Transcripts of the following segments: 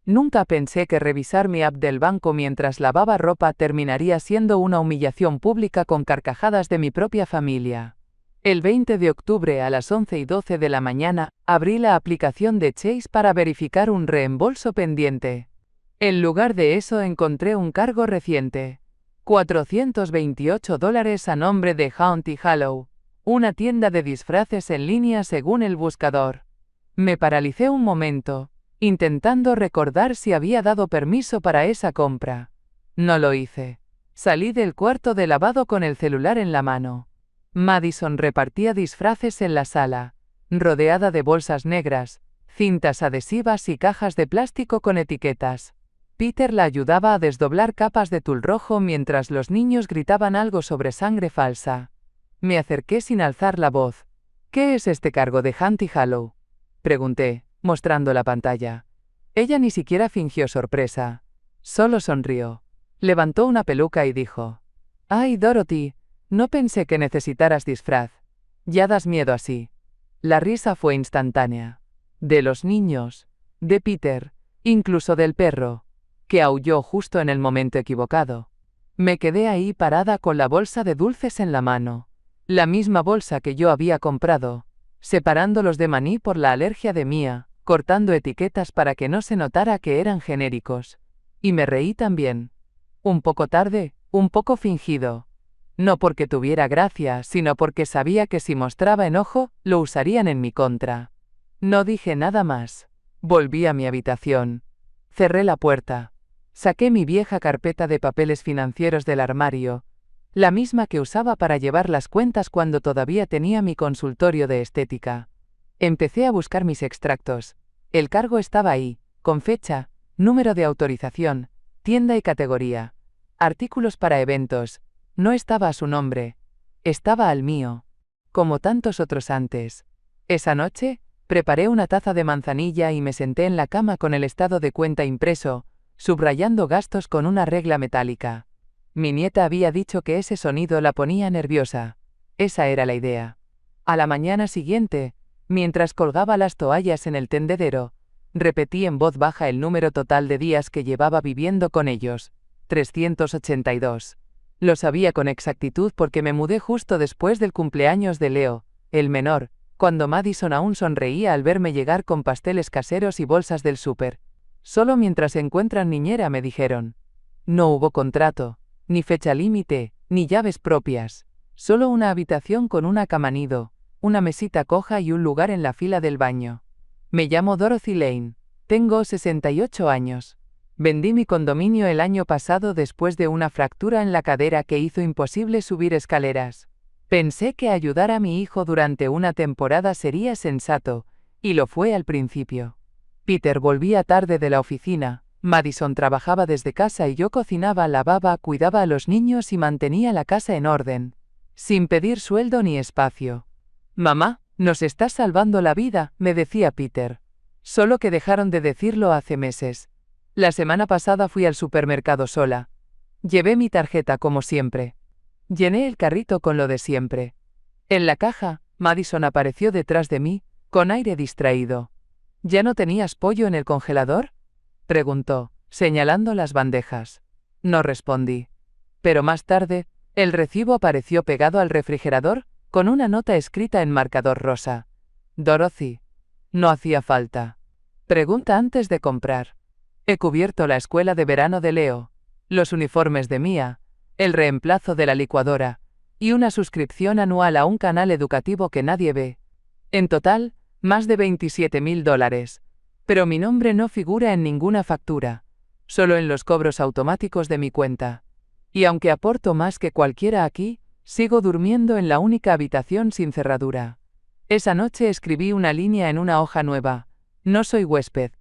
Nunca pensé que revisar mi app del banco mientras lavaba ropa terminaría siendo una humillación pública con carcajadas de mi propia familia. El 20 de octubre a las 11:12 de la mañana, abrí la aplicación de Chase para verificar un reembolso pendiente. En lugar de eso encontré un cargo reciente. $428 a nombre de Haunted Hollow, una tienda de disfraces en línea según el buscador. Me paralicé un momento, intentando recordar si había dado permiso para esa compra. No lo hice. Salí del cuarto de lavado con el celular en la mano. Madison repartía disfraces en la sala, rodeada de bolsas negras, cintas adhesivas y cajas de plástico con etiquetas. Peter la ayudaba a desdoblar capas de tul rojo mientras los niños gritaban algo sobre sangre falsa. Me acerqué sin alzar la voz. ¿Qué es este cargo de Haunted Hollow?, pregunté, mostrando la pantalla. Ella ni siquiera fingió sorpresa. Solo sonrió. Levantó una peluca y dijo: «Ay, Dorothy, no pensé que necesitaras disfraz. Ya das miedo así». La risa fue instantánea. De los niños, de Peter, incluso del perro, que aulló justo en el momento equivocado. Me quedé ahí parada con la bolsa de dulces en la mano. La misma bolsa que yo había comprado, separándolos de maní por la alergia de Mia, cortando etiquetas para que no se notara que eran genéricos. Y me reí también. Un poco tarde, un poco fingido. No porque tuviera gracia, sino porque sabía que si mostraba enojo, lo usarían en mi contra. No dije nada más. Volví a mi habitación. Cerré la puerta. Saqué mi vieja carpeta de papeles financieros del armario, la misma que usaba para llevar las cuentas cuando todavía tenía mi consultorio de estética. Empecé a buscar mis extractos. El cargo estaba ahí, con fecha, número de autorización, tienda y categoría. Artículos para eventos. No estaba a su nombre. Estaba al mío. Como tantos otros antes. Esa noche, preparé una taza de manzanilla y me senté en la cama con el estado de cuenta impreso, subrayando gastos con una regla metálica. Mi nieta había dicho que ese sonido la ponía nerviosa. Esa era la idea. A la mañana siguiente, mientras colgaba las toallas en el tendedero, repetí en voz baja el número total de días que llevaba viviendo con ellos: 382. Lo sabía con exactitud porque me mudé justo después del cumpleaños de Leo, el menor, cuando Madison aún sonreía al verme llegar con pasteles caseros y bolsas del súper. Solo mientras encuentran niñera, me dijeron. No hubo contrato, ni fecha límite, ni llaves propias. Solo una habitación con una cama nido, una mesita coja y un lugar en la fila del baño. Me llamo Dorothy Lane. Tengo 68 años. Vendí mi condominio el año pasado después de una fractura en la cadera que hizo imposible subir escaleras. Pensé que ayudar a mi hijo durante una temporada sería sensato, y lo fue al principio. Peter volvía tarde de la oficina, Madison trabajaba desde casa y yo cocinaba, lavaba, cuidaba a los niños y mantenía la casa en orden, sin pedir sueldo ni espacio. «Mamá, nos estás salvando la vida», me decía Peter. Solo que dejaron de decirlo hace meses. La semana pasada fui al supermercado sola. Llevé mi tarjeta como siempre. Llené el carrito con lo de siempre. En la caja, Madison apareció detrás de mí, con aire distraído. ¿Ya no tenías pollo en el congelador?, preguntó, señalando las bandejas. No respondí. Pero más tarde, el recibo apareció pegado al refrigerador, con una nota escrita en marcador rosa. Dorothy. No hacía falta. Pregunta antes de comprar. He cubierto la escuela de verano de Leo, los uniformes de Mia, el reemplazo de la licuadora, y una suscripción anual a un canal educativo que nadie ve. En total, más de $27.000. Pero mi nombre no figura en ninguna factura, solo en los cobros automáticos de mi cuenta. Y aunque aporto más que cualquiera aquí, sigo durmiendo en la única habitación sin cerradura. Esa noche escribí una línea en una hoja nueva. No soy huésped.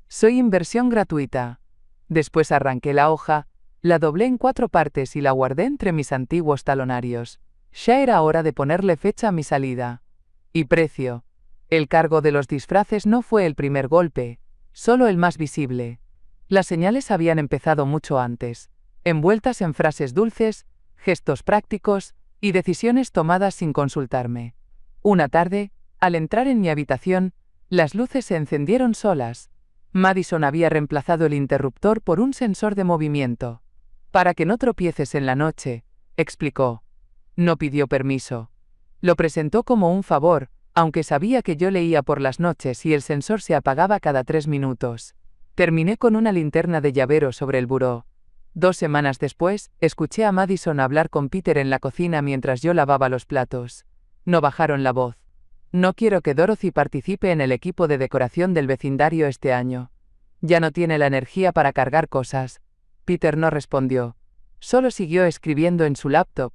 Soy inversión gratuita. Después arranqué la hoja, la doblé en 4 partes y la guardé entre mis antiguos talonarios. Ya era hora de ponerle fecha a mi salida. Y precio. El cargo de los disfraces no fue el primer golpe, solo el más visible. Las señales habían empezado mucho antes, envueltas en frases dulces, gestos prácticos y decisiones tomadas sin consultarme. Una tarde, al entrar en mi habitación, las luces se encendieron solas. Madison había reemplazado el interruptor por un sensor de movimiento. Para que no tropieces en la noche, explicó. No pidió permiso. Lo presentó como un favor, aunque sabía que yo leía por las noches y el sensor se apagaba cada 3 minutos. Terminé con una linterna de llavero sobre el buró. 2 semanas después, escuché a Madison hablar con Peter en la cocina mientras yo lavaba los platos. No bajaron la voz. No quiero que Dorothy participe en el equipo de decoración del vecindario este año. Ya no tiene la energía para cargar cosas. Peter no respondió. Solo siguió escribiendo en su laptop.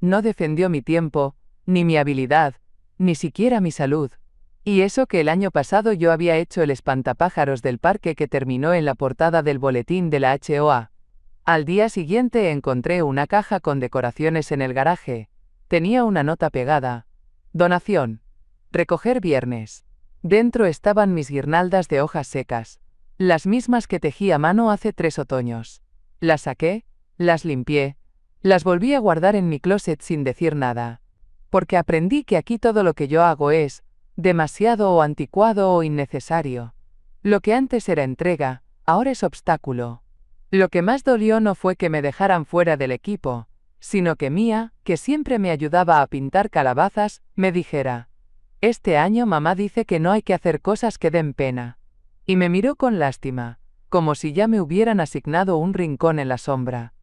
No defendió mi tiempo, ni mi habilidad, ni siquiera mi salud. Y eso que el año pasado yo había hecho el espantapájaros del parque que terminó en la portada del boletín de la HOA. Al día siguiente encontré una caja con decoraciones en el garaje. Tenía una nota pegada. Donación. Recoger viernes. Dentro estaban mis guirnaldas de hojas secas. Las mismas que tejí a mano hace 3 otoños. Las saqué, las limpié, las volví a guardar en mi closet sin decir nada. Porque aprendí que aquí todo lo que yo hago es demasiado o anticuado o innecesario. Lo que antes era entrega, ahora es obstáculo. Lo que más dolió no fue que me dejaran fuera del equipo, sino que Mia, que siempre me ayudaba a pintar calabazas, me dijera: este año mamá dice que no hay que hacer cosas que den pena. Y me miró con lástima, como si ya me hubieran asignado un rincón en la sombra.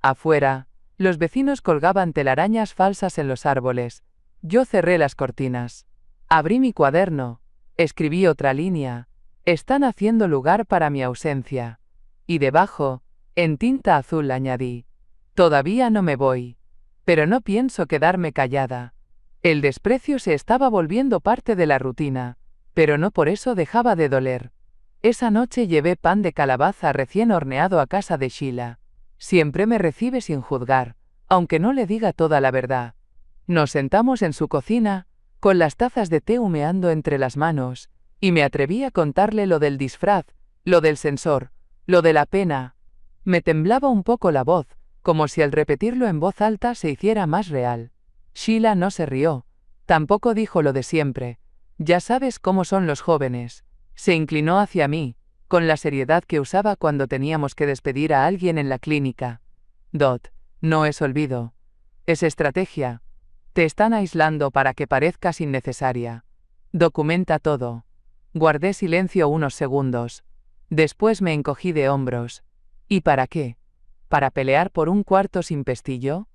Afuera, los vecinos colgaban telarañas falsas en los árboles. Yo cerré las cortinas. Abrí mi cuaderno. Escribí otra línea. Están haciendo lugar para mi ausencia. Y debajo, en tinta azul añadí: todavía no me voy. Pero no pienso quedarme callada. El desprecio se estaba volviendo parte de la rutina, pero no por eso dejaba de doler. Esa noche llevé pan de calabaza recién horneado a casa de Sheila. Siempre me recibe sin juzgar, aunque no le diga toda la verdad. Nos sentamos en su cocina, con las tazas de té humeando entre las manos, y me atreví a contarle lo del disfraz, lo del sensor, lo de la pena. Me temblaba un poco la voz, como si al repetirlo en voz alta se hiciera más real. Sheila no se rió. Tampoco dijo lo de siempre. Ya sabes cómo son los jóvenes. Se inclinó hacia mí, con la seriedad que usaba cuando teníamos que despedir a alguien en la clínica. Dot, no es olvido. Es estrategia. Te están aislando para que parezcas innecesaria. Documenta todo. Guardé silencio unos segundos. Después me encogí de hombros. ¿Y para qué? ¿Para pelear por un cuarto sin pestillo?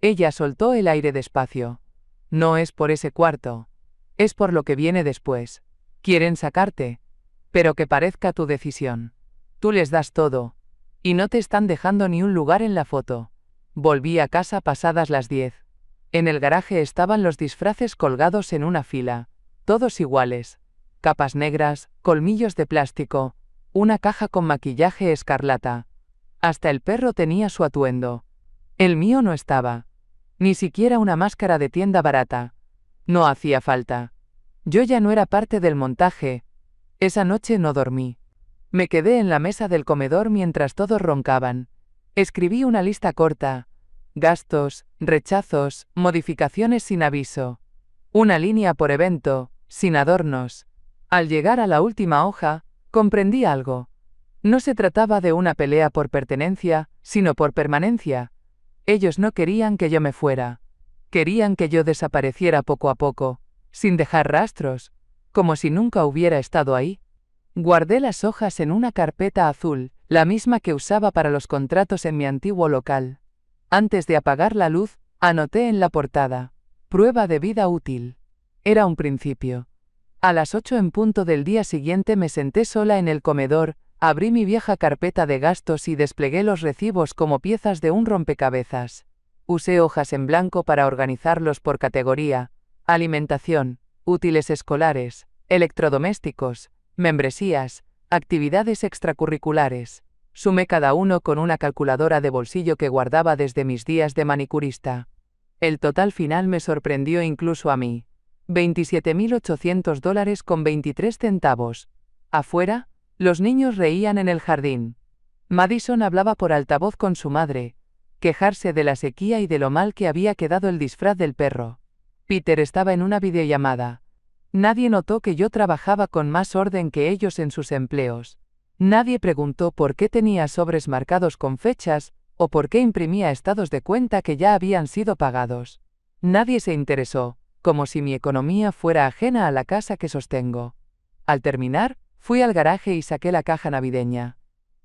Ella soltó el aire despacio. No es por ese cuarto. Es por lo que viene después. Quieren sacarte. Pero que parezca tu decisión. Tú les das todo. Y no te están dejando ni un lugar en la foto. Volví a casa pasadas las 10. En el garaje estaban los disfraces colgados en una fila. Todos iguales. Capas negras, colmillos de plástico, una caja con maquillaje escarlata. Hasta el perro tenía su atuendo. El mío no estaba. Ni siquiera una máscara de tienda barata. No hacía falta. Yo ya no era parte del montaje. Esa noche no dormí. Me quedé en la mesa del comedor mientras todos roncaban. Escribí una lista corta. Gastos, rechazos, modificaciones sin aviso. Una línea por evento, sin adornos. Al llegar a la última hoja, comprendí algo. No se trataba de una pelea por pertenencia, sino por permanencia. Ellos no querían que yo me fuera. Querían que yo desapareciera poco a poco, sin dejar rastros, como si nunca hubiera estado ahí. Guardé las hojas en una carpeta azul, la misma que usaba para los contratos en mi antiguo local. Antes de apagar la luz, anoté en la portada: prueba de vida útil. Era un principio. A las 8 en punto del día siguiente me senté sola en el comedor, abrí mi vieja carpeta de gastos y desplegué los recibos como piezas de un rompecabezas. Usé hojas en blanco para organizarlos por categoría: alimentación, útiles escolares, electrodomésticos, membresías, actividades extracurriculares. Sumé cada uno con una calculadora de bolsillo que guardaba desde mis días de manicurista. El total final me sorprendió incluso a mí. $27.800 con 23 centavos. Afuera, los niños reían en el jardín. Madison hablaba por altavoz con su madre, quejarse de la sequía y de lo mal que había quedado el disfraz del perro. Peter estaba en una videollamada. Nadie notó que yo trabajaba con más orden que ellos en sus empleos. Nadie preguntó por qué tenía sobres marcados con fechas, o por qué imprimía estados de cuenta que ya habían sido pagados. Nadie se interesó, como si mi economía fuera ajena a la casa que sostengo. Al terminar, fui al garaje y saqué la caja navideña.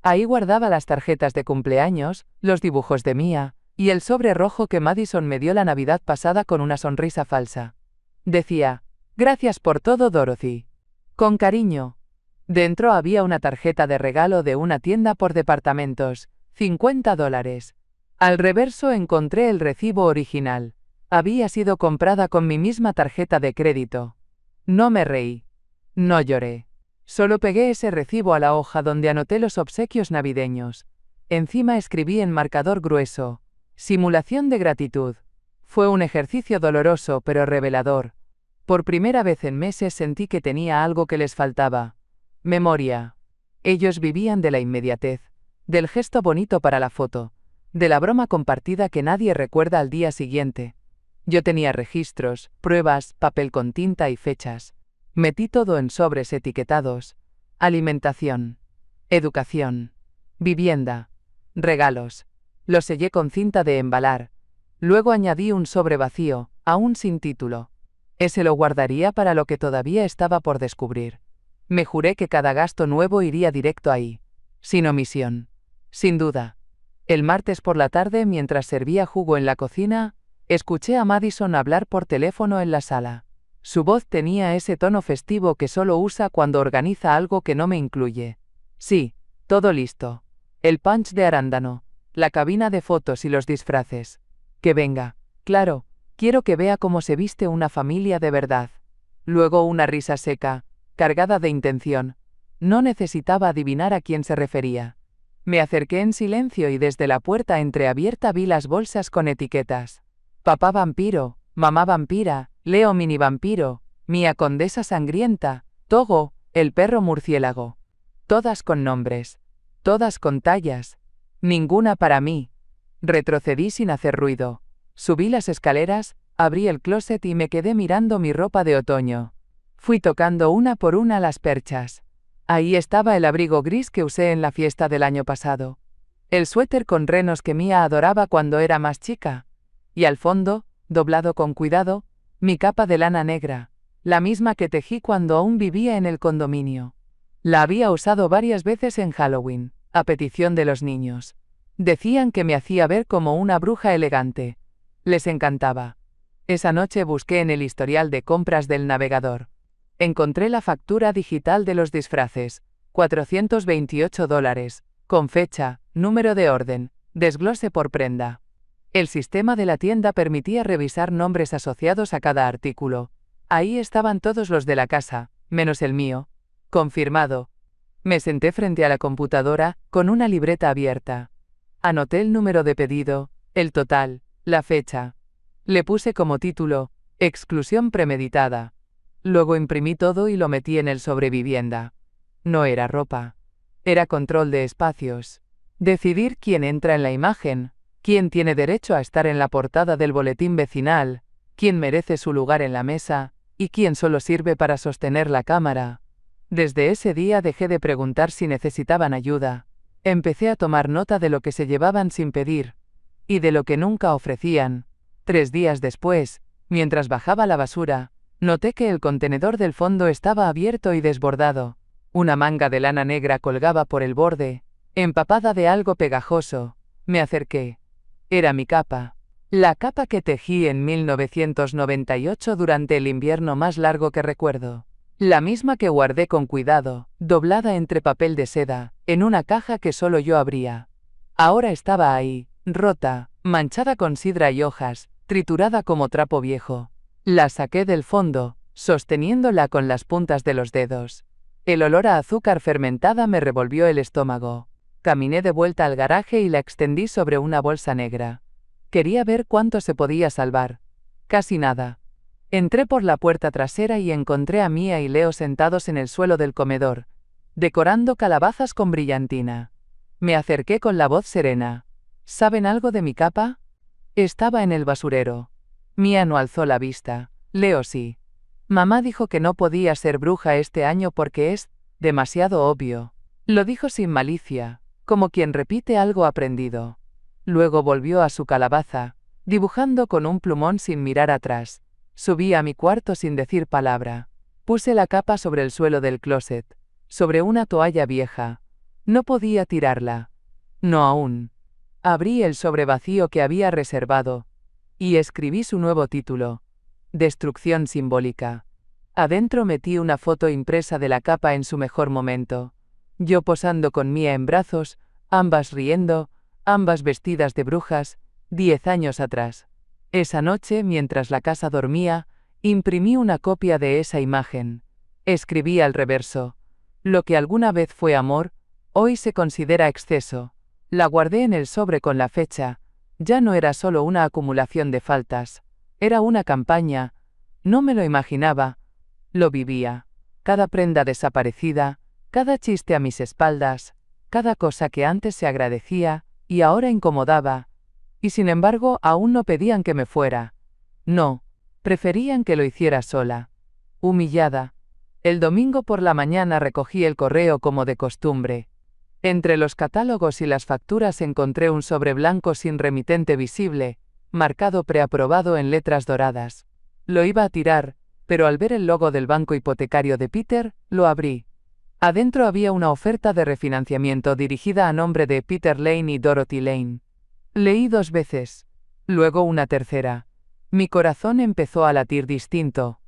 Ahí guardaba las tarjetas de cumpleaños, los dibujos de Mia, y el sobre rojo que Madison me dio la Navidad pasada con una sonrisa falsa. Decía, «Gracias por todo, Dorothy. Con cariño». Dentro había una tarjeta de regalo de una tienda por departamentos, $50. Al reverso encontré el recibo original. Había sido comprada con mi misma tarjeta de crédito. No me reí. No lloré. Solo pegué ese recibo a la hoja donde anoté los obsequios navideños. Encima escribí en marcador grueso, «Simulación de gratitud». Fue un ejercicio doloroso pero revelador. Por primera vez en meses sentí que tenía algo que les faltaba. Memoria. Ellos vivían de la inmediatez, del gesto bonito para la foto, de la broma compartida que nadie recuerda al día siguiente. Yo tenía registros, pruebas, papel con tinta y fechas. Metí todo en sobres etiquetados. Alimentación. Educación. Vivienda. Regalos. Lo sellé con cinta de embalar. Luego añadí un sobre vacío, aún sin título. Ese lo guardaría para lo que todavía estaba por descubrir. Me juré que cada gasto nuevo iría directo ahí. Sin omisión. Sin duda. El martes por la tarde, mientras servía jugo en la cocina, escuché a Madison hablar por teléfono en la sala. Su voz tenía ese tono festivo que solo usa cuando organiza algo que no me incluye. Sí, todo listo. El punch de arándano, la cabina de fotos y los disfraces. Que venga. Claro, quiero que vea cómo se viste una familia de verdad. Luego una risa seca, cargada de intención. No necesitaba adivinar a quién se refería. Me acerqué en silencio y desde la puerta entreabierta vi las bolsas con etiquetas. Papá vampiro, mamá vampira, Leo mini vampiro, Mia condesa sangrienta, Togo, el perro murciélago. Todas con nombres. Todas con tallas. Ninguna para mí. Retrocedí sin hacer ruido. Subí las escaleras, abrí el closet y me quedé mirando mi ropa de otoño. Fui tocando una por una las perchas. Ahí estaba el abrigo gris que usé en la fiesta del año pasado. El suéter con renos que Mia adoraba cuando era más chica. Y al fondo, doblado con cuidado, mi capa de lana negra, la misma que tejí cuando aún vivía en el condominio. La había usado varias veces en Halloween, a petición de los niños. Decían que me hacía ver como una bruja elegante. Les encantaba. Esa noche busqué en el historial de compras del navegador. Encontré la factura digital de los disfraces, $428, con fecha, número de orden, desglose por prenda. El sistema de la tienda permitía revisar nombres asociados a cada artículo. Ahí estaban todos los de la casa, menos el mío. Confirmado. Me senté frente a la computadora, con una libreta abierta. Anoté el número de pedido, el total, la fecha. Le puse como título, exclusión premeditada. Luego imprimí todo y lo metí en el sobrevivienda. No era ropa. Era control de espacios. Decidir quién entra en la imagen, quién tiene derecho a estar en la portada del boletín vecinal, quién merece su lugar en la mesa, y quién solo sirve para sostener la cámara. Desde ese día dejé de preguntar si necesitaban ayuda. Empecé a tomar nota de lo que se llevaban sin pedir, y de lo que nunca ofrecían. 3 días después, mientras bajaba la basura, noté que el contenedor del fondo estaba abierto y desbordado. Una manga de lana negra colgaba por el borde, empapada de algo pegajoso. Me acerqué. Era mi capa. La capa que tejí en 1998 durante el invierno más largo que recuerdo. La misma que guardé con cuidado, doblada entre papel de seda, en una caja que solo yo abría. Ahora estaba ahí, rota, manchada con sidra y hojas, triturada como trapo viejo. La saqué del fondo, sosteniéndola con las puntas de los dedos. El olor a azúcar fermentada me revolvió el estómago. Caminé de vuelta al garaje y la extendí sobre una bolsa negra. Quería ver cuánto se podía salvar. Casi nada. Entré por la puerta trasera y encontré a Mia y Leo sentados en el suelo del comedor, decorando calabazas con brillantina. Me acerqué con la voz serena. ¿Saben algo de mi capa? Estaba en el basurero. Mia no alzó la vista. Leo sí. Mamá dijo que no podía ser bruja este año porque es demasiado obvio. Lo dijo sin malicia, como quien repite algo aprendido. Luego volvió a su calabaza, dibujando con un plumón sin mirar atrás. Subí a mi cuarto sin decir palabra. Puse la capa sobre el suelo del closet, sobre una toalla vieja. No podía tirarla. No aún. Abrí el sobre vacío que había reservado, y escribí su nuevo título. Destrucción simbólica. Adentro metí una foto impresa de la capa en su mejor momento. Yo posando con Mia en brazos, ambas riendo, ambas vestidas de brujas, 10 años atrás. Esa noche, mientras la casa dormía, imprimí una copia de esa imagen. Escribí al reverso: lo que alguna vez fue amor, hoy se considera exceso. La guardé en el sobre con la fecha. Ya no era solo una acumulación de faltas. Era una campaña. No me lo imaginaba. Lo vivía. Cada prenda desaparecida, cada chiste a mis espaldas, cada cosa que antes se agradecía, y ahora incomodaba. Y sin embargo, aún no pedían que me fuera. No. Preferían que lo hiciera sola. Humillada. El domingo por la mañana recogí el correo como de costumbre. Entre los catálogos y las facturas encontré un sobre blanco sin remitente visible, marcado preaprobado en letras doradas. Lo iba a tirar, pero al ver el logo del banco hipotecario de Peter, lo abrí. Adentro había una oferta de refinanciamiento dirigida a nombre de Peter Lane y Dorothy Lane. Leí 2 veces. Luego una tercera. Mi corazón empezó a latir distinto.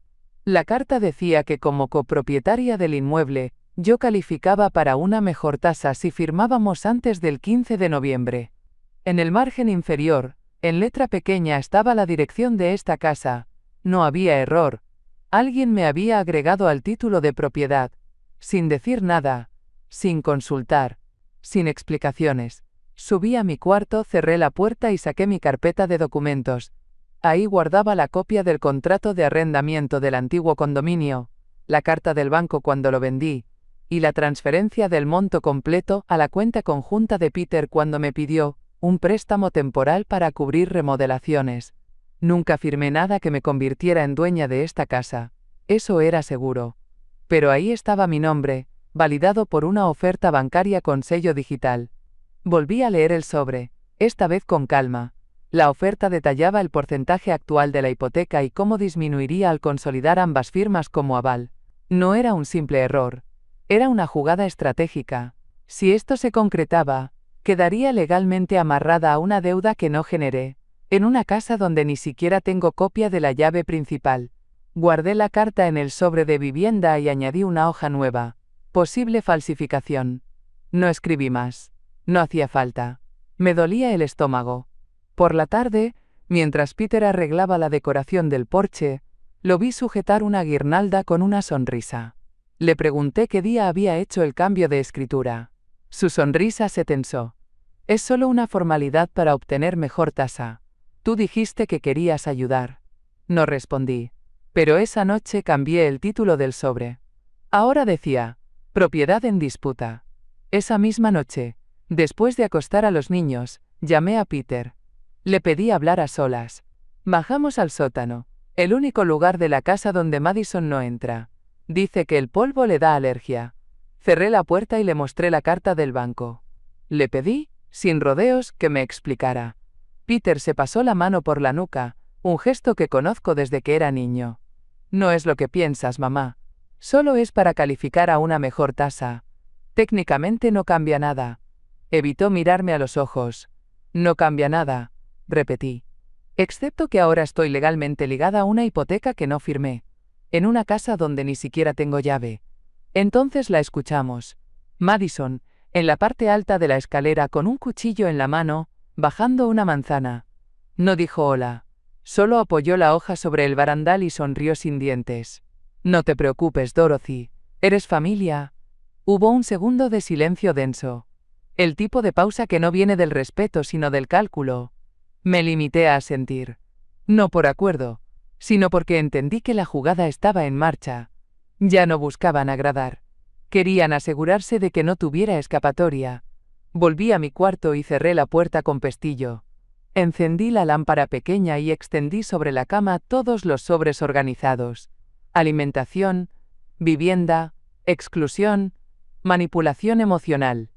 La carta decía que como copropietaria del inmueble, yo calificaba para una mejor tasa si firmábamos antes del 15 de noviembre. En el margen inferior, en letra pequeña, estaba la dirección de esta casa. No había error. Alguien me había agregado al título de propiedad, sin decir nada, sin consultar, sin explicaciones. Subí a mi cuarto, cerré la puerta y saqué mi carpeta de documentos. Ahí guardaba la copia del contrato de arrendamiento del antiguo condominio, la carta del banco cuando lo vendí, y la transferencia del monto completo a la cuenta conjunta de Peter cuando me pidió un préstamo temporal para cubrir remodelaciones. Nunca firmé nada que me convirtiera en dueña de esta casa, eso era seguro. Pero ahí estaba mi nombre, validado por una oferta bancaria con sello digital. Volví a leer el sobre, esta vez con calma. La oferta detallaba el porcentaje actual de la hipoteca y cómo disminuiría al consolidar ambas firmas como aval. No era un simple error. Era una jugada estratégica. Si esto se concretaba, quedaría legalmente amarrada a una deuda que no generé, en una casa donde ni siquiera tengo copia de la llave principal. Guardé la carta en el sobre de vivienda y añadí una hoja nueva. Posible falsificación. No escribí más. No hacía falta. Me dolía el estómago. Por la tarde, mientras Peter arreglaba la decoración del porche, lo vi sujetar una guirnalda con una sonrisa. Le pregunté qué día había hecho el cambio de escritura. Su sonrisa se tensó. Es solo una formalidad para obtener mejor tasa. Tú dijiste que querías ayudar. No respondí. Pero esa noche cambié el título del sobre. Ahora decía, propiedad en disputa. Esa misma noche, después de acostar a los niños, llamé a Peter. Le pedí hablar a solas. Bajamos al sótano, el único lugar de la casa donde Madison no entra. Dice que el polvo le da alergia. Cerré la puerta y le mostré la carta del banco. Le pedí, sin rodeos, que me explicara. Peter se pasó la mano por la nuca, un gesto que conozco desde que era niño. No es lo que piensas, mamá. Solo es para calificar a una mejor tasa. Técnicamente no cambia nada. Evitó mirarme a los ojos. No cambia nada, repetí. Excepto que ahora estoy legalmente ligada a una hipoteca que no firmé. En una casa donde ni siquiera tengo llave. Entonces la escuchamos. Madison, en la parte alta de la escalera con un cuchillo en la mano, bajando una manzana. No dijo hola. Solo apoyó la hoja sobre el barandal y sonrió sin dientes. No te preocupes, Dorothy. Eres familia. Hubo un segundo de silencio denso. El tipo de pausa que no viene del respeto sino del cálculo. Me limité a asentir. No por acuerdo, sino porque entendí que la jugada estaba en marcha. Ya no buscaban agradar. Querían asegurarse de que no tuviera escapatoria. Volví a mi cuarto y cerré la puerta con pestillo. Encendí la lámpara pequeña y extendí sobre la cama todos los sobres organizados. Alimentación, vivienda, exclusión, Manipulación emocional.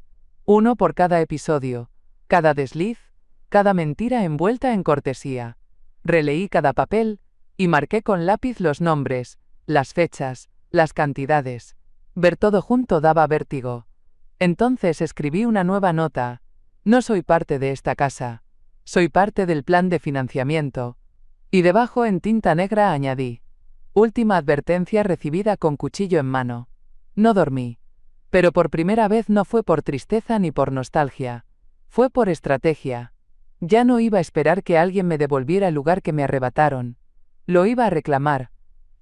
1 por cada episodio, cada desliz, cada mentira envuelta en cortesía. Releí cada papel, y marqué con lápiz los nombres, las fechas, las cantidades. Ver todo junto daba vértigo. Entonces escribí una nueva nota. No soy parte de esta casa. Soy parte del plan de financiamiento. Y debajo en tinta negra añadí: última advertencia recibida con cuchillo en mano. No dormí. Pero por primera vez no fue por tristeza ni por nostalgia. Fue por estrategia. Ya no iba a esperar que alguien me devolviera el lugar que me arrebataron. Lo iba a reclamar.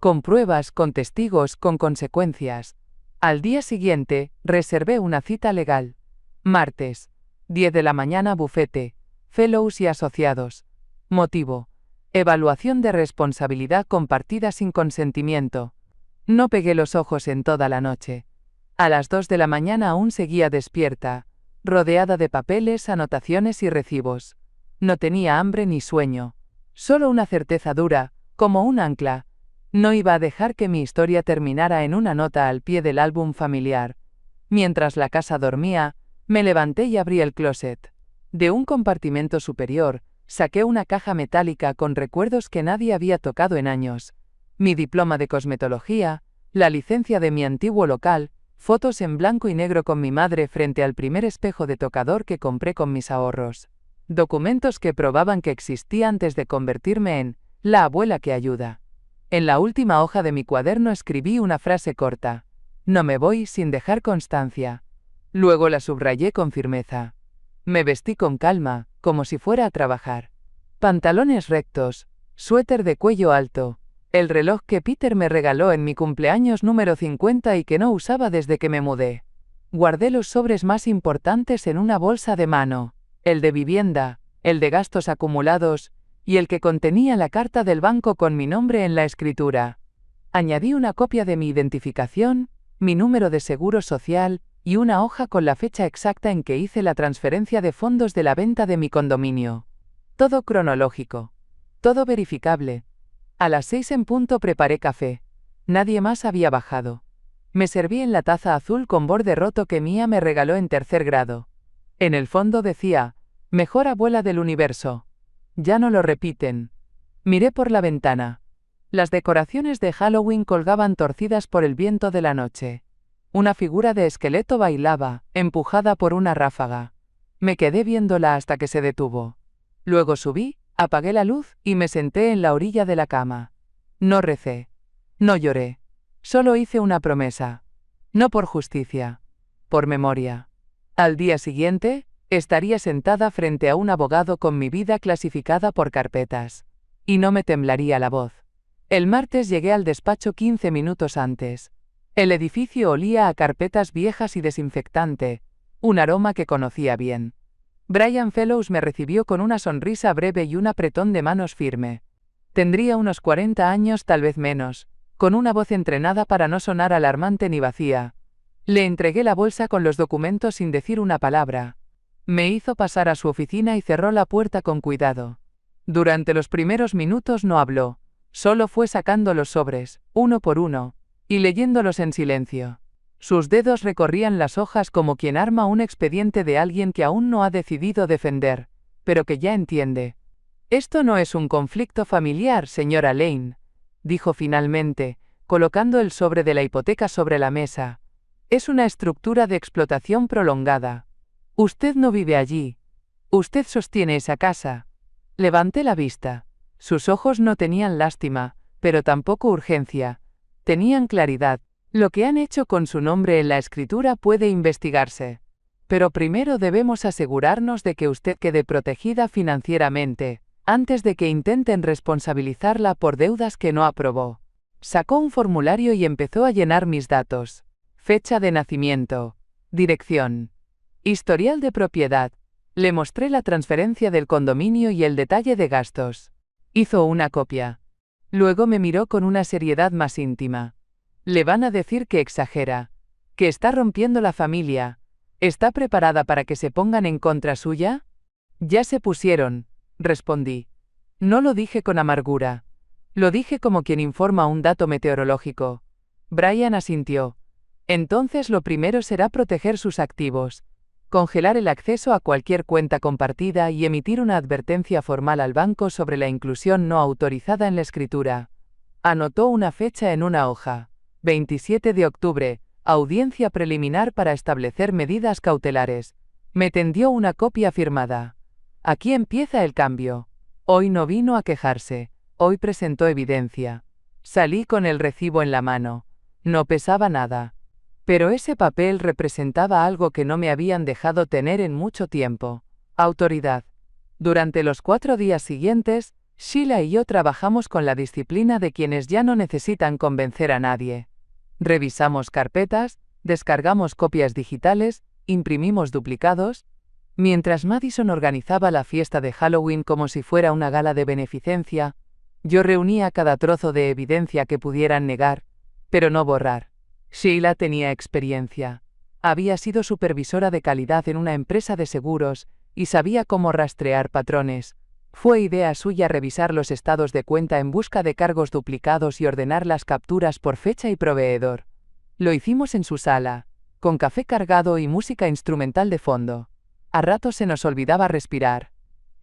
Con pruebas, con testigos, con consecuencias. Al día siguiente, reservé una cita legal. Martes, 10 de la mañana, bufete, fellows y asociados. Motivo: evaluación de responsabilidad compartida sin consentimiento. No pegué los ojos en toda la noche. A las 2 de la mañana aún seguía despierta, rodeada de papeles, anotaciones y recibos. No tenía hambre ni sueño. Solo una certeza dura, como un ancla. No iba a dejar que mi historia terminara en una nota al pie del álbum familiar. Mientras la casa dormía, me levanté y abrí el closet. De un compartimento superior, saqué una caja metálica con recuerdos que nadie había tocado en años. Mi diploma de cosmetología, la licencia de mi antiguo local, fotos en blanco y negro con mi madre frente al primer espejo de tocador que compré con mis ahorros. Documentos que probaban que existía antes de convertirme en la abuela que ayuda. En la última hoja de mi cuaderno escribí una frase corta: no me voy sin dejar constancia. Luego la subrayé con firmeza. Me vestí con calma, como si fuera a trabajar. Pantalones rectos, suéter de cuello alto, el reloj que Peter me regaló en mi cumpleaños número 50 y que no usaba desde que me mudé. Guardé los sobres más importantes en una bolsa de mano, el de vivienda, el de gastos acumulados, y el que contenía la carta del banco con mi nombre en la escritura. Añadí una copia de mi identificación, mi número de seguro social, y una hoja con la fecha exacta en que hice la transferencia de fondos de la venta de mi condominio. Todo cronológico. Todo verificable. A las 6 en punto preparé café. Nadie más había bajado. Me serví en la taza azul con borde roto que Mía me regaló en 3er grado. En el fondo decía: mejor abuela del universo. Ya no lo repiten. Miré por la ventana. Las decoraciones de Halloween colgaban torcidas por el viento de la noche. Una figura de esqueleto bailaba, empujada por una ráfaga. Me quedé viéndola hasta que se detuvo. Luego subí, apagué la luz y me senté en la orilla de la cama. No recé. No lloré. Solo hice una promesa. No por justicia. Por memoria. Al día siguiente, estaría sentada frente a un abogado con mi vida clasificada por carpetas. Y no me temblaría la voz. El martes llegué al despacho 15 minutos antes. El edificio olía a carpetas viejas y desinfectante, un aroma que conocía bien. Brian Fellows me recibió con una sonrisa breve y un apretón de manos firme. Tendría unos 40 años, tal vez menos, con una voz entrenada para no sonar alarmante ni vacía. Le entregué la bolsa con los documentos sin decir una palabra. Me hizo pasar a su oficina y cerró la puerta con cuidado. Durante los primeros minutos no habló, solo fue sacando los sobres, uno por uno, y leyéndolos en silencio. Sus dedos recorrían las hojas como quien arma un expediente de alguien que aún no ha decidido defender, pero que ya entiende. Esto no es un conflicto familiar, señora Lane, dijo finalmente, colocando el sobre de la hipoteca sobre la mesa. Es una estructura de explotación prolongada. Usted no vive allí. Usted sostiene esa casa. Levanté la vista. Sus ojos no tenían lástima, pero tampoco urgencia. Tenían claridad. Lo que han hecho con su nombre en la escritura puede investigarse. Pero primero debemos asegurarnos de que usted quede protegida financieramente, antes de que intenten responsabilizarla por deudas que no aprobó. Sacó un formulario y empezó a llenar mis datos. Fecha de nacimiento. Dirección. Historial de propiedad. Le mostré la transferencia del condominio y el detalle de gastos. Hizo una copia. Luego me miró con una seriedad más íntima. Le van a decir que exagera, que está rompiendo la familia. ¿Está preparada para que se pongan en contra suya? Ya se pusieron, respondí. No lo dije con amargura. Lo dije como quien informa un dato meteorológico. Brian asintió. Entonces lo primero será proteger sus activos, congelar el acceso a cualquier cuenta compartida y emitir una advertencia formal al banco sobre la inclusión no autorizada en la escritura. Anotó una fecha en una hoja. 27 de octubre, audiencia preliminar para establecer medidas cautelares. Me tendió una copia firmada. Aquí empieza el cambio. Hoy no vino a quejarse, hoy presentó evidencia. Salí con el recibo en la mano. No pesaba nada. Pero ese papel representaba algo que no me habían dejado tener en mucho tiempo: autoridad. Durante los 4 días siguientes, Sheila y yo trabajamos con la disciplina de quienes ya no necesitan convencer a nadie. Revisamos carpetas, descargamos copias digitales, imprimimos duplicados. Mientras Madison organizaba la fiesta de Halloween como si fuera una gala de beneficencia, yo reunía cada trozo de evidencia que pudieran negar, pero no borrar. Sheila tenía experiencia. Había sido supervisora de calidad en una empresa de seguros y sabía cómo rastrear patrones. Fue idea suya revisar los estados de cuenta en busca de cargos duplicados y ordenar las capturas por fecha y proveedor. Lo hicimos en su sala, con café cargado y música instrumental de fondo. A ratos se nos olvidaba respirar.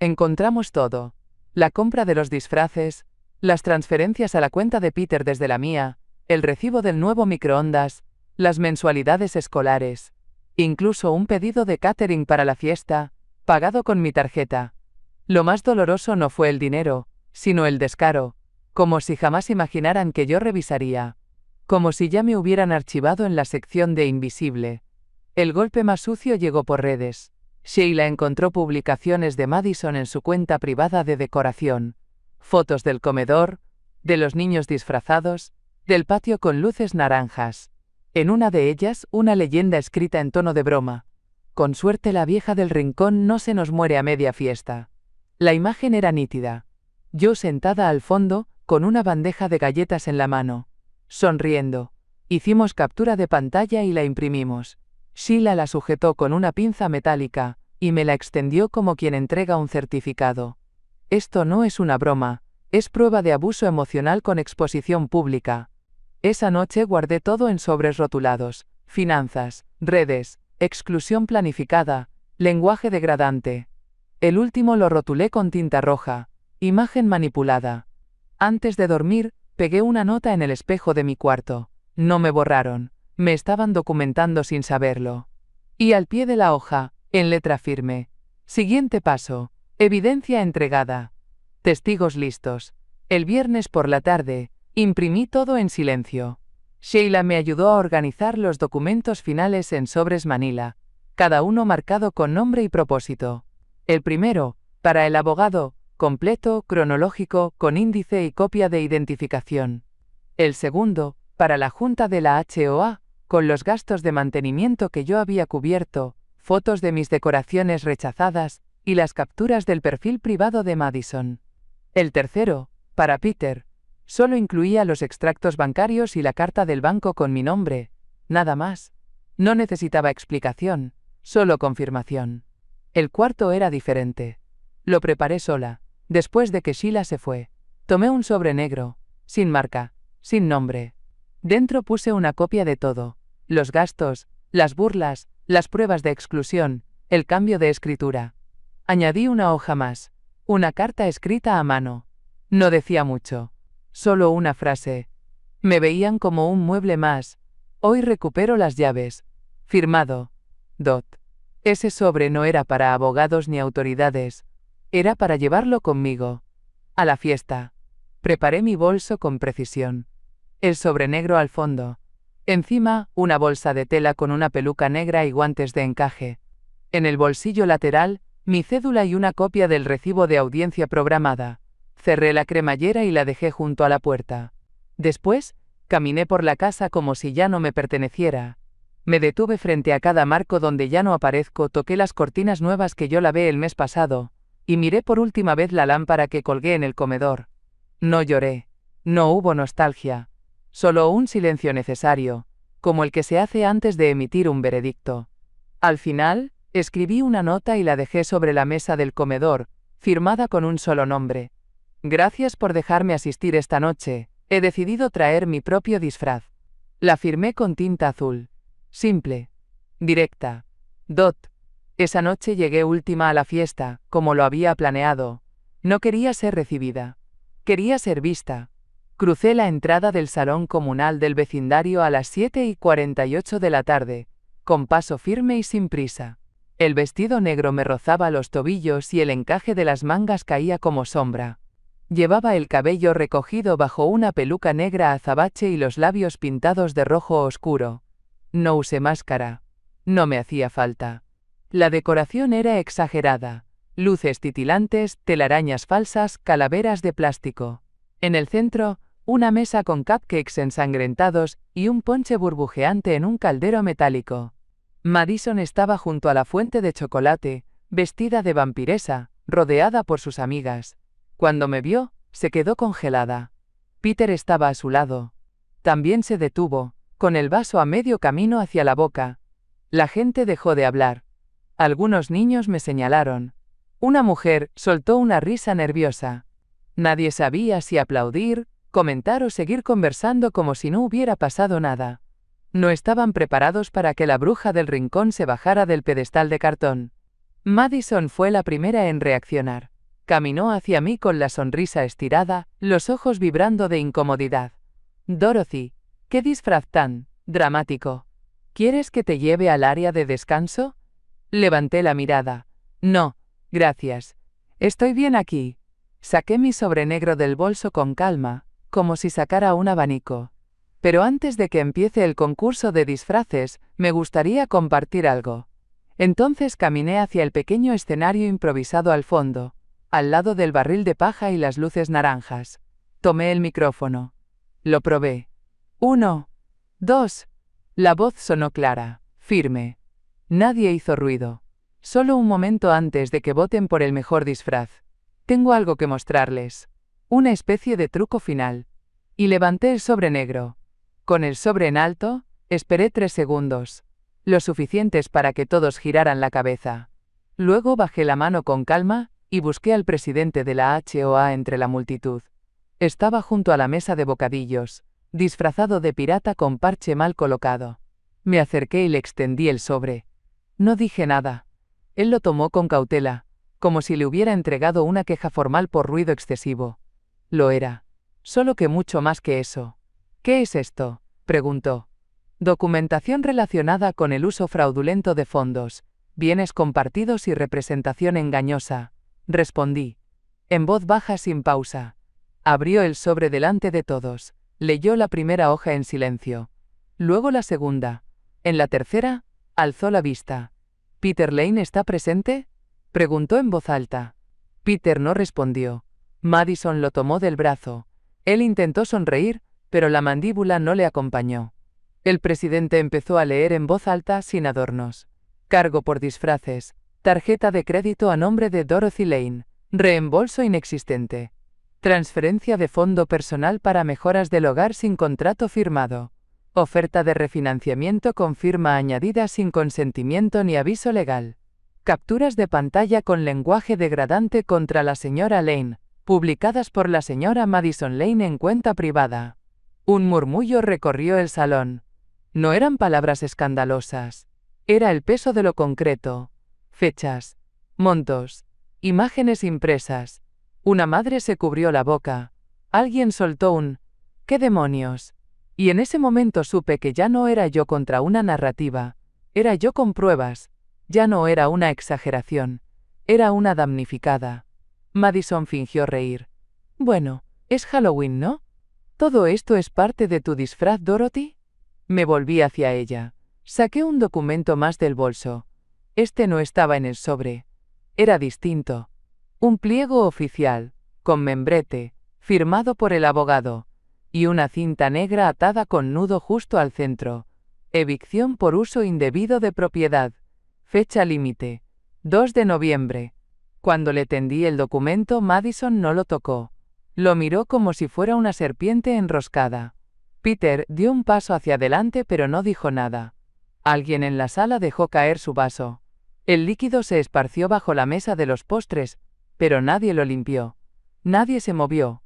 Encontramos todo: la compra de los disfraces, las transferencias a la cuenta de Peter desde la mía, el recibo del nuevo microondas, las mensualidades escolares, incluso un pedido de catering para la fiesta, pagado con mi tarjeta. Lo más doloroso no fue el dinero, sino el descaro, como si jamás imaginaran que yo revisaría. Como si ya me hubieran archivado en la sección de invisible. El golpe más sucio llegó por redes. Sheila encontró publicaciones de Madison en su cuenta privada de decoración. Fotos del comedor, de los niños disfrazados, del patio con luces naranjas. En una de ellas, una leyenda escrita en tono de broma: con suerte la vieja del rincón no se nos muere a media fiesta. La imagen era nítida. Yo sentada al fondo, con una bandeja de galletas en la mano, sonriendo. Hicimos captura de pantalla y la imprimimos. Sheila la sujetó con una pinza metálica, y me la extendió como quien entrega un certificado. Esto no es una broma, es prueba de abuso emocional con exposición pública. Esa noche guardé todo en sobres rotulados: finanzas, redes, exclusión planificada, lenguaje degradante. El último lo rotulé con tinta roja: imagen manipulada. Antes de dormir, pegué una nota en el espejo de mi cuarto: no me borraron, me estaban documentando sin saberlo. Y al pie de la hoja, en letra firme: siguiente paso, evidencia entregada. Testigos listos. El viernes por la tarde, imprimí todo en silencio. Sheila me ayudó a organizar los documentos finales en sobres manila, cada uno marcado con nombre y propósito. El primero, para el abogado, completo, cronológico, con índice y copia de identificación. El segundo, para la junta de la HOA, con los gastos de mantenimiento que yo había cubierto, fotos de mis decoraciones rechazadas, y las capturas del perfil privado de Madison. El tercero, para Peter, solo incluía los extractos bancarios y la carta del banco con mi nombre, nada más. No necesitaba explicación, solo confirmación. El cuarto era diferente. Lo preparé sola, después de que Sheila se fue. Tomé un sobre negro, sin marca, sin nombre. Dentro puse una copia de todo: los gastos, las burlas, las pruebas de exclusión, el cambio de escritura. Añadí una hoja más, una carta escrita a mano. No decía mucho, solo una frase: me veían como un mueble más, hoy recupero las llaves. Firmado. Dot. Ese sobre no era para abogados ni autoridades, era para llevarlo conmigo. A la fiesta. Preparé mi bolso con precisión. El sobre negro al fondo. Encima, una bolsa de tela con una peluca negra y guantes de encaje. En el bolsillo lateral, mi cédula y una copia del recibo de audiencia programada. Cerré la cremallera y la dejé junto a la puerta. Después, caminé por la casa como si ya no me perteneciera. Me detuve frente a cada marco donde ya no aparezco, toqué las cortinas nuevas que yo lavé el mes pasado, y miré por última vez la lámpara que colgué en el comedor. No lloré. No hubo nostalgia. Solo un silencio necesario, como el que se hace antes de emitir un veredicto. Al final, escribí una nota y la dejé sobre la mesa del comedor, firmada con un solo nombre. Gracias por dejarme asistir esta noche, he decidido traer mi propio disfraz. La firmé con tinta azul, Simple. Directa. Dot. Esa noche llegué última a la fiesta, como lo había planeado. No quería ser recibida. Quería ser vista. Crucé la entrada del salón comunal del vecindario a las 7:48 de la tarde, con paso firme y sin prisa. El vestido negro me rozaba los tobillos y el encaje de las mangas caía como sombra. Llevaba el cabello recogido bajo una peluca negra azabache y los labios pintados de rojo oscuro. No usé máscara. No me hacía falta. La decoración era exagerada. Luces titilantes, telarañas falsas, calaveras de plástico. En el centro, una mesa con cupcakes ensangrentados y un ponche burbujeante en un caldero metálico. Madison estaba junto a la fuente de chocolate, vestida de vampiresa, rodeada por sus amigas. Cuando me vio, se quedó congelada. Peter estaba a su lado. También se detuvo, con el vaso a medio camino hacia la boca. La gente dejó de hablar. Algunos niños me señalaron. Una mujer soltó una risa nerviosa. Nadie sabía si aplaudir, comentar o seguir conversando como si no hubiera pasado nada. No estaban preparados para que la bruja del rincón se bajara del pedestal de cartón. Madison fue la primera en reaccionar. Caminó hacia mí con la sonrisa estirada, los ojos vibrando de incomodidad. Dorothy, ¿qué disfraz tan dramático? ¿Quieres que te lleve al área de descanso? Levanté la mirada. No, gracias. Estoy bien aquí. Saqué mi sobre negro del bolso con calma, como si sacara un abanico. Pero antes de que empiece el concurso de disfraces, me gustaría compartir algo. Entonces caminé hacia el pequeño escenario improvisado al fondo, al lado del barril de paja y las luces naranjas. Tomé el micrófono. Lo probé. 1, 2. La voz sonó clara, firme. Nadie hizo ruido. Solo un momento antes de que voten por el mejor disfraz. Tengo algo que mostrarles. Una especie de truco final. Y levanté el sobre negro. Con el sobre en alto, esperé 3 segundos. Lo suficientes para que todos giraran la cabeza. Luego bajé la mano con calma, y busqué al presidente de la HOA entre la multitud. Estaba junto a la mesa de bocadillos, disfrazado de pirata con parche mal colocado. Me acerqué y le extendí el sobre. No dije nada. Él lo tomó con cautela, como si le hubiera entregado una queja formal por ruido excesivo. Lo era. Solo que mucho más que eso. ¿Qué es esto?, preguntó. Documentación relacionada con el uso fraudulento de fondos, bienes compartidos y representación engañosa, respondí. En voz baja sin pausa. Abrió el sobre delante de todos. Leyó la primera hoja en silencio. Luego la segunda. En la tercera, alzó la vista. ¿Peter Lane está presente?, preguntó en voz alta. Peter no respondió. Madison lo tomó del brazo. Él intentó sonreír, pero la mandíbula no le acompañó. El presidente empezó a leer en voz alta sin adornos. Cargo por disfraces. Tarjeta de crédito a nombre de Dorothy Lane. Reembolso inexistente. Transferencia de fondo personal para mejoras del hogar sin contrato firmado. Oferta de refinanciamiento con firma añadida sin consentimiento ni aviso legal. Capturas de pantalla con lenguaje degradante contra la señora Lane, publicadas por la señora Madison Lane en cuenta privada. Un murmullo recorrió el salón. No eran palabras escandalosas. Era el peso de lo concreto. Fechas, montos, imágenes impresas. Una madre se cubrió la boca. Alguien soltó un «¿Qué demonios?». Y en ese momento supe que ya no era yo contra una narrativa. Era yo con pruebas. Ya no era una exageración. Era una damnificada. Madison fingió reír. Bueno, es Halloween, ¿no? ¿Todo esto es parte de tu disfraz, Dorothy? Me volví hacia ella. Saqué un documento más del bolso. Este no estaba en el sobre. Era distinto. Un pliego oficial, con membrete, firmado por el abogado, y una cinta negra atada con nudo justo al centro. Evicción por uso indebido de propiedad. Fecha límite. 2 de noviembre. Cuando le tendí el documento, Madison no lo tocó. Lo miró como si fuera una serpiente enroscada. Peter dio un paso hacia adelante pero no dijo nada. Alguien en la sala dejó caer su vaso. El líquido se esparció bajo la mesa de los postres, pero nadie lo limpió. Nadie se movió.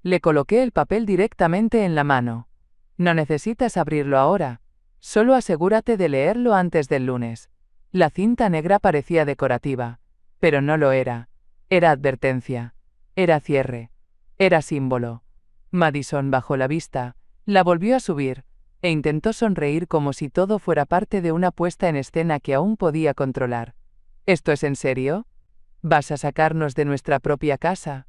Le coloqué el papel directamente en la mano. No necesitas abrirlo ahora. Solo asegúrate de leerlo antes del lunes. La cinta negra parecía decorativa, pero no lo era. Era advertencia. Era cierre. Era símbolo. Madison bajó la vista, la volvió a subir, e intentó sonreír como si todo fuera parte de una puesta en escena que aún podía controlar. ¿Esto es en serio? ¿Vas a sacarnos de nuestra propia casa?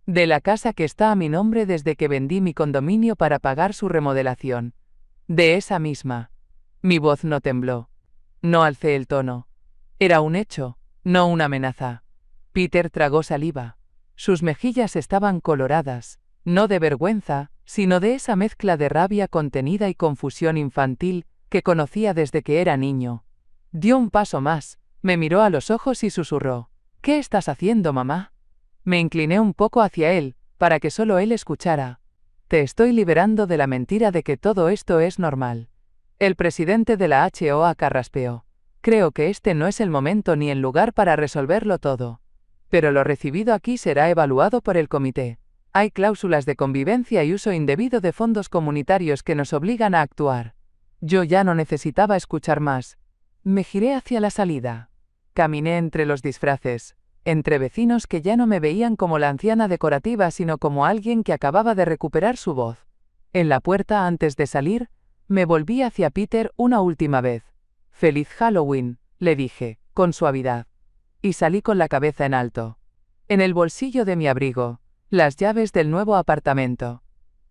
De la casa que está a mi nombre desde que vendí mi condominio para pagar su remodelación. De esa misma. Mi voz no tembló. No alcé el tono. Era un hecho, no una amenaza. Peter tragó saliva. Sus mejillas estaban coloradas, no de vergüenza, sino de esa mezcla de rabia contenida y confusión infantil que conocía desde que era niño. Dio un paso más, me miró a los ojos y susurró: ¿Qué estás haciendo, mamá? Me incliné un poco hacia él, para que solo él escuchara. Te estoy liberando de la mentira de que todo esto es normal. El presidente de la HOA carraspeó. Creo que este no es el momento ni el lugar para resolverlo todo. Pero lo recibido aquí será evaluado por el comité. Hay cláusulas de convivencia y uso indebido de fondos comunitarios que nos obligan a actuar. Yo ya no necesitaba escuchar más. Me giré hacia la salida. Caminé entre los disfraces, entre vecinos que ya no me veían como la anciana decorativa sino como alguien que acababa de recuperar su voz. En la puerta antes de salir, me volví hacia Peter una última vez. «Feliz Halloween», le dije, con suavidad. Y salí con la cabeza en alto. En el bolsillo de mi abrigo, las llaves del nuevo apartamento.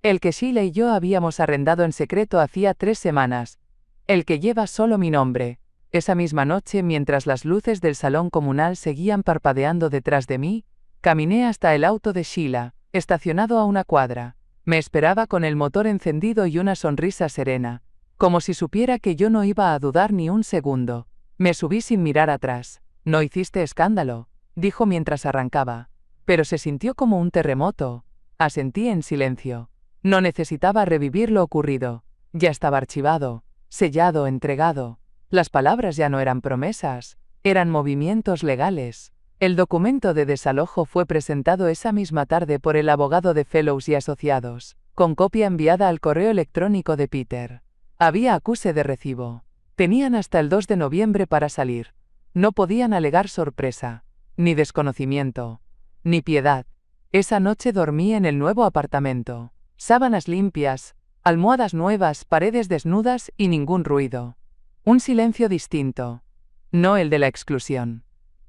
El que Sheila y yo habíamos arrendado en secreto hacía 3 semanas. El que lleva solo mi nombre. Esa misma noche, mientras las luces del salón comunal seguían parpadeando detrás de mí, caminé hasta el auto de Sheila, estacionado a una cuadra. Me esperaba con el motor encendido y una sonrisa serena, como si supiera que yo no iba a dudar ni un segundo. Me subí sin mirar atrás. «No hiciste escándalo», dijo mientras arrancaba. Pero se sintió como un terremoto. Asentí en silencio. No necesitaba revivir lo ocurrido. Ya estaba archivado, sellado, entregado. Las palabras ya no eran promesas, eran movimientos legales. El documento de desalojo fue presentado esa misma tarde por el abogado de Fellows y Asociados, con copia enviada al correo electrónico de Peter. Había acuse de recibo. Tenían hasta el 2 de noviembre para salir. No podían alegar sorpresa, ni desconocimiento, ni piedad. Esa noche dormí en el nuevo apartamento. Sábanas limpias, almohadas nuevas, paredes desnudas y ningún ruido. Un silencio distinto. No el de la exclusión.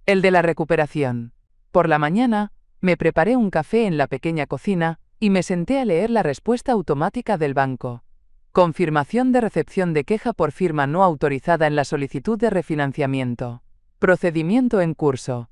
El de la recuperación. Por la mañana, me preparé un café en la pequeña cocina y me senté a leer la respuesta automática del banco. Confirmación de recepción de queja por firma no autorizada en la solicitud de refinanciamiento. Procedimiento en curso.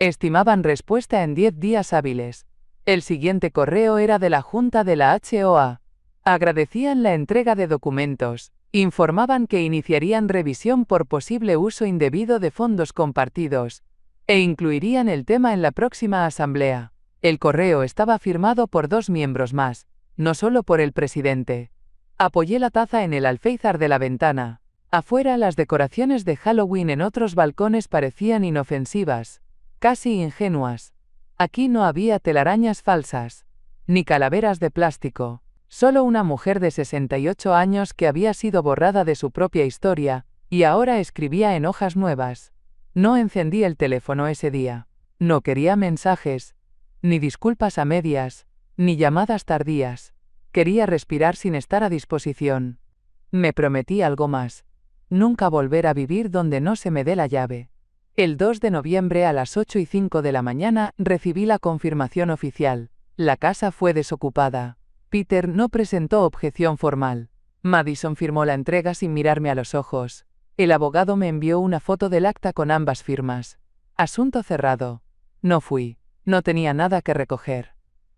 Estimaban respuesta en 10 días hábiles. El siguiente correo era de la Junta de la HOA. Agradecían la entrega de documentos. Informaban que iniciarían revisión por posible uso indebido de fondos compartidos, e incluirían el tema en la próxima asamblea. El correo estaba firmado por 2 miembros más, no solo por el presidente. Apoyé la taza en el alféizar de la ventana. Afuera las decoraciones de Halloween en otros balcones parecían inofensivas, casi ingenuas. Aquí no había telarañas falsas, ni calaveras de plástico. Solo una mujer de 68 años que había sido borrada de su propia historia, y ahora escribía en hojas nuevas. No encendí el teléfono ese día. No quería mensajes, ni disculpas a medias, ni llamadas tardías. Quería respirar sin estar a disposición. Me prometí algo más. Nunca volver a vivir donde no se me dé la llave. El 2 de noviembre a las 8:05 de la mañana recibí la confirmación oficial. La casa fue desocupada. Peter no presentó objeción formal. Madison firmó la entrega sin mirarme a los ojos. El abogado me envió una foto del acta con ambas firmas. Asunto cerrado. No fui. No tenía nada que recoger.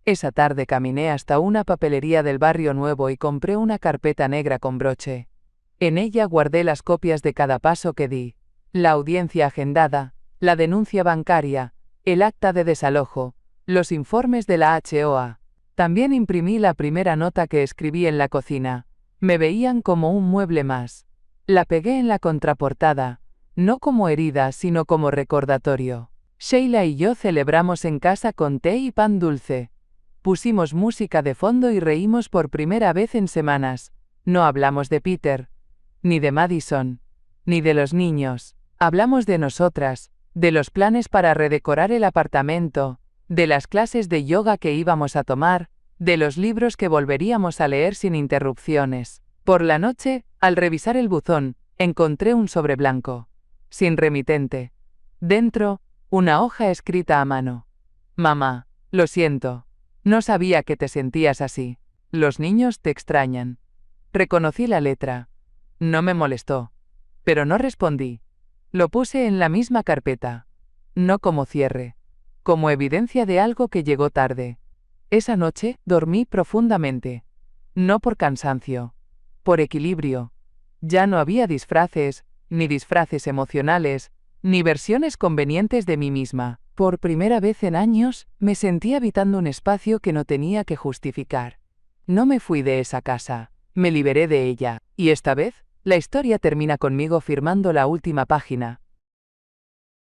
Esa tarde caminé hasta una papelería del barrio nuevo y compré una carpeta negra con broche. En ella guardé las copias de cada paso que di. La audiencia agendada, la denuncia bancaria, el acta de desalojo, los informes de la HOA. También imprimí la primera nota que escribí en la cocina. Me veían como un mueble más. La pegué en la contraportada, no como herida sino como recordatorio. Sheila y yo celebramos en casa con té y pan dulce. Pusimos música de fondo y reímos por primera vez en semanas. No hablamos de Peter, ni de Madison, ni de los niños. Hablamos de nosotras, de los planes para redecorar el apartamento, de las clases de yoga que íbamos a tomar, de los libros que volveríamos a leer sin interrupciones. Por la noche, al revisar el buzón, encontré un sobre blanco, sin remitente. Dentro, una hoja escrita a mano. Mamá, lo siento. No sabía que te sentías así. Los niños te extrañan. Reconocí la letra. No me molestó. Pero no respondí. Lo puse en la misma carpeta. No como cierre. Como evidencia de algo que llegó tarde. Esa noche, dormí profundamente. No por cansancio. Por equilibrio. Ya no había disfraces, ni disfraces emocionales, ni versiones convenientes de mí misma. Por primera vez en años, me sentí habitando un espacio que no tenía que justificar. No me fui de esa casa, me liberé de ella, y esta vez, la historia termina conmigo firmando la última página,